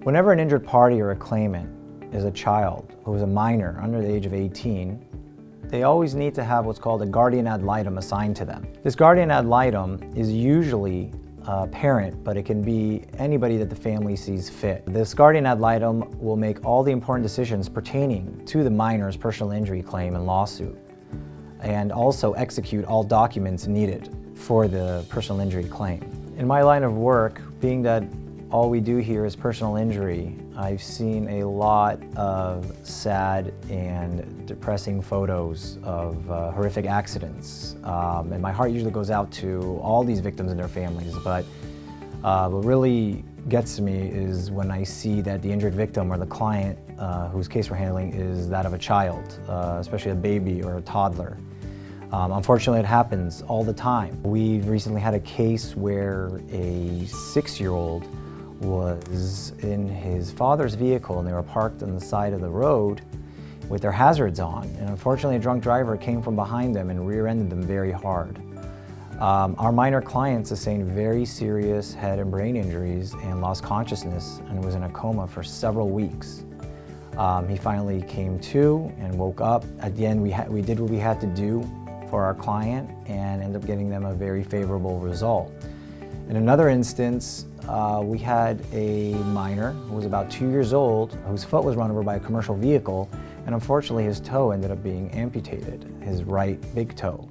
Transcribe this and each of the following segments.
Whenever an injured party or a claimant is a child who is a minor under the age of 18, they always need to have what's called a guardian ad litem assigned to them. This guardian ad litem is usually a parent, but it can be anybody that the family sees fit. This guardian ad litem will make all the important decisions pertaining to the minor's personal injury claim and lawsuit, and also execute all documents needed for the personal injury claim. In my line of work, being that all we do here is personal injury, I've seen a lot of sad and depressing photos of horrific accidents. And my heart usually goes out to all these victims and their families, but what really gets to me is when I see that the injured victim or the client whose case we're handling is that of a child, especially a baby or a toddler. Unfortunately, it happens all the time. We've recently had a case where a 6-year-old was in his father's vehicle and they were parked on the side of the road with their hazards on. And unfortunately, a drunk driver came from behind them and rear-ended them very hard. Our minor client sustained very serious head and brain injuries and lost consciousness and was in a coma for several weeks. He finally came to and woke up. At the end, we did what we had to do for our client and ended up getting them a very favorable result. In another instance, we had a minor who was about 2 years old whose foot was run over by a commercial vehicle, and unfortunately his toe ended up being amputated, his right big toe.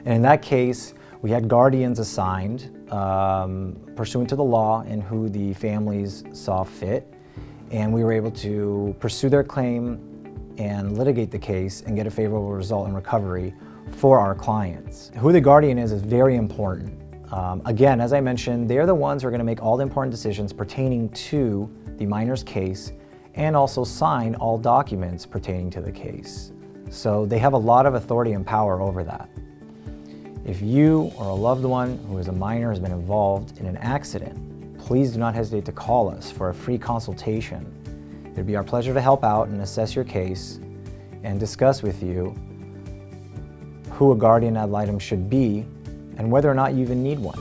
And in that case, we had guardians assigned pursuant to the law and who the families saw fit, and we were able to pursue their claim and litigate the case and get a favorable result in recovery for our clients. Who the guardian is very important. Again, as I mentioned, they're the ones who are going to make all the important decisions pertaining to the minor's case and also sign all documents pertaining to the case. So they have a lot of authority and power over that. If you or a loved one who is a minor has been involved in an accident, please do not hesitate to call us for a free consultation. It'd be our pleasure to help out and assess your case and discuss with you who a guardian ad litem should be and whether or not you even need one.